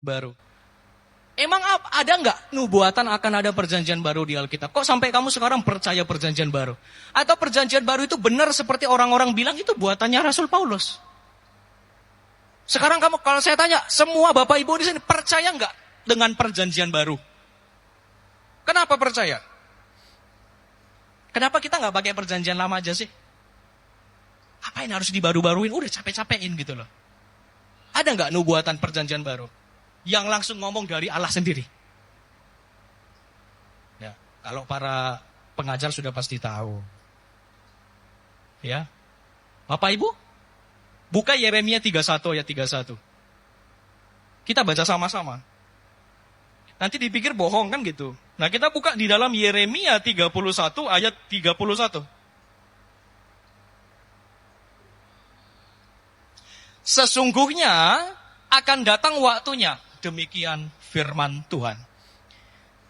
baru. Emang ada nggak nubuatan akan ada perjanjian baru di Alkitab? Kok sampai kamu sekarang percaya perjanjian baru? Atau perjanjian baru itu benar seperti orang-orang bilang itu buatannya Rasul Paulus? Sekarang kamu, kalau saya tanya, semua Bapak Ibu di sini percaya nggak dengan perjanjian baru? Kenapa percaya? Kenapa kita nggak pakai perjanjian lama aja sih? Apain harus dibaru-baruin? Udah capek-capekin gitu loh. Ada nggak nubuatan perjanjian baru? Yang langsung ngomong dari Allah sendiri. Ya, kalau para pengajar sudah pasti tahu. Ya. Bapak Ibu, buka Yeremia 31 ayat 31. Kita baca sama-sama. Nanti dipikir bohong kan gitu. Nah, kita buka di dalam Yeremia 31 ayat 31. Sesungguhnya akan datang waktunya. Demikian firman Tuhan.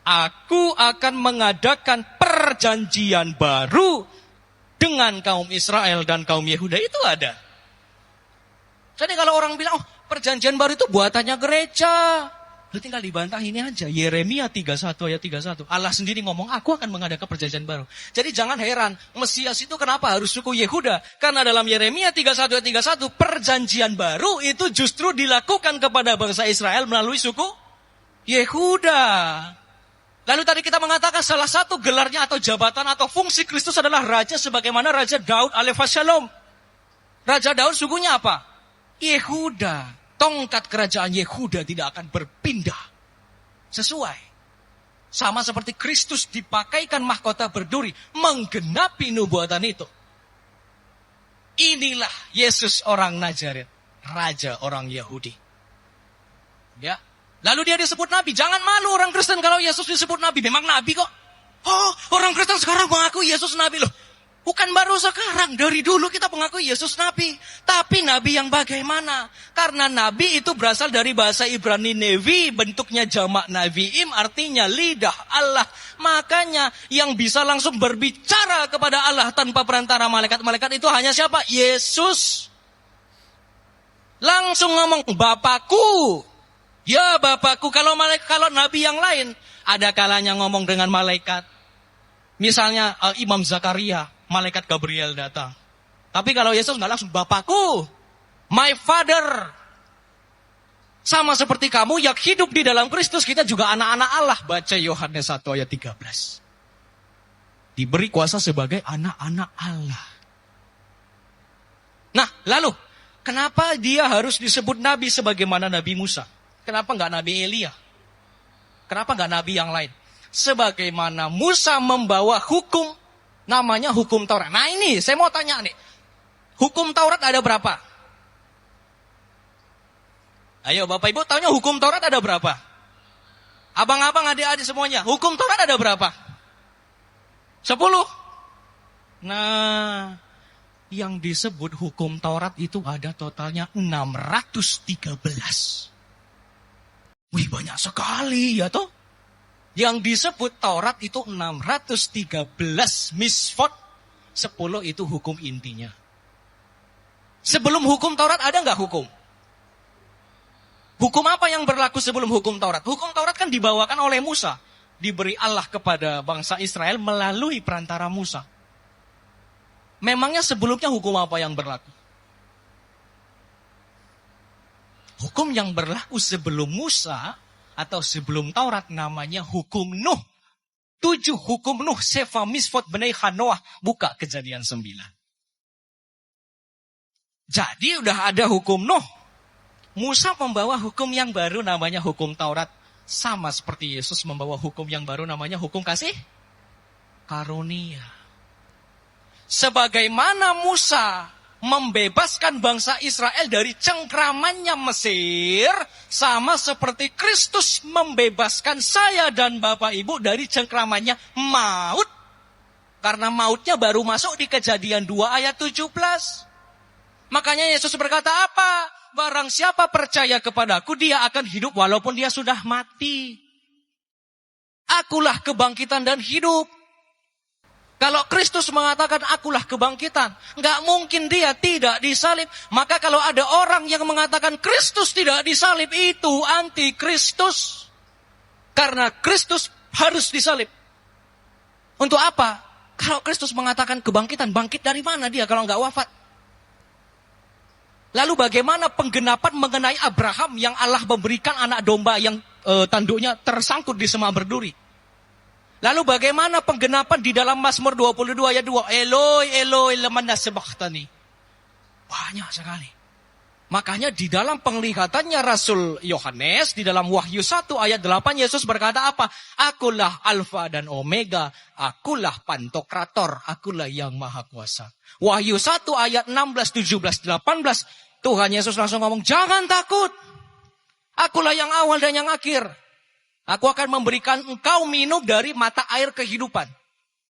Aku akan mengadakan perjanjian baru dengan kaum Israel dan kaum Yehuda. Itu ada. Jadi kalau orang bilang, oh perjanjian baru itu buatannya gereja. Lu tinggal dibantah ini aja. Yeremia 31 ayat 31. Allah sendiri ngomong, aku akan mengadakan perjanjian baru. Jadi jangan heran, Mesias itu kenapa harus suku Yehuda? Karena dalam Yeremia 31 ayat 31, perjanjian baru itu justru dilakukan kepada bangsa Israel melalui suku Yehuda. Lalu tadi kita mengatakan salah satu gelarnya atau jabatan atau fungsi Kristus adalah raja sebagaimana Raja Daud alaihi wassalam. Raja Daud sukunya apa? Yehuda. Tongkat kerajaan Yehuda tidak akan berpindah. Sesuai. Sama seperti Kristus dipakaikan mahkota berduri. Menggenapi nubuatan itu. Inilah Yesus orang Nazaret. Raja orang Yahudi. Ya. Lalu dia disebut Nabi. Jangan malu orang Kristen kalau Yesus disebut Nabi. Memang Nabi kok. Oh, orang Kristen sekarang mengaku Yesus Nabi loh. Bukan baru sekarang, dari dulu kita mengakui Yesus Nabi. Tapi Nabi yang bagaimana? Karena Nabi itu berasal dari bahasa Ibrani Nevi, bentuknya jamak Naviim, artinya lidah Allah. Makanya yang bisa langsung berbicara kepada Allah tanpa perantara malaikat-malaikat itu hanya siapa? Yesus. Langsung ngomong, Bapakku. Ya Bapakku, kalau Nabi yang lain, ada kalanya ngomong dengan malaikat. Misalnya Imam Zakaria. Malaikat Gabriel datang. Tapi kalau Yesus nggak langsung, Bapakku, my Father. Sama seperti kamu yang hidup di dalam Kristus, kita juga anak-anak Allah. Baca Yohanes 1 ayat 13. Diberi kuasa sebagai anak-anak Allah. Nah, lalu, kenapa dia harus disebut Nabi sebagaimana Nabi Musa? Kenapa nggak Nabi Elia? Kenapa nggak Nabi yang lain? Sebagaimana Musa membawa hukum, namanya hukum Taurat. Nah ini, saya mau tanya nih. Hukum Taurat ada berapa? Ayo Bapak Ibu, tanya hukum Taurat ada berapa? Abang-abang, adik-adik semuanya. Hukum Taurat ada berapa? 10? Nah, yang disebut hukum Taurat itu ada totalnya 613. Wih, banyak sekali ya toh? Yang disebut Taurat itu 613 misfot, 10 itu hukum intinya. Sebelum hukum Taurat ada nggak hukum? Hukum apa yang berlaku sebelum hukum Taurat? Hukum Taurat kan dibawakan oleh Musa. Diberi Allah kepada bangsa Israel melalui perantara Musa. Memangnya sebelumnya hukum apa yang berlaku? Hukum yang berlaku sebelum Musa atau sebelum Taurat namanya hukum Nuh. 7 hukum Nuh, Sefa, Misfot, Benai, Hanoah. Buka Kejadian 9. Jadi udah ada hukum Nuh. Musa membawa hukum yang baru namanya hukum Taurat. Sama seperti Yesus membawa hukum yang baru namanya hukum kasih karunia. Sebagaimana Musa membebaskan bangsa Israel dari cengkramannya Mesir, sama seperti Kristus membebaskan saya dan Bapak Ibu dari cengkramannya maut. Karena mautnya baru masuk di Kejadian 2 ayat 17. Makanya Yesus berkata apa? Barang siapa percaya kepadaku, dia akan hidup walaupun dia sudah mati. Akulah kebangkitan dan hidup. Kalau Kristus mengatakan akulah kebangkitan, nggak mungkin dia tidak disalib. Maka kalau ada orang yang mengatakan Kristus tidak disalib, itu anti-Kristus. Karena Kristus harus disalib. Untuk apa? Kalau Kristus mengatakan kebangkitan, bangkit dari mana dia kalau nggak wafat? Lalu bagaimana penggenapan mengenai Abraham yang Allah memberikan anak domba yang tanduknya tersangkut di semak berduri? Lalu bagaimana penggenapan di dalam Mazmur 22 ayat 2? Eloi, Eloi, lemana sabachthani. Banyak sekali. Makanya di dalam penglihatannya Rasul Yohanes, di dalam Wahyu 1 ayat 8, Yesus berkata apa? Akulah Alfa dan Omega, akulah Pantokrator, akulah yang Maha Kuasa. Wahyu 1 ayat 16, 17, 18, Tuhan Yesus langsung ngomong, jangan takut. Akulah yang awal dan yang akhir. Aku akan memberikan engkau minum dari mata air kehidupan.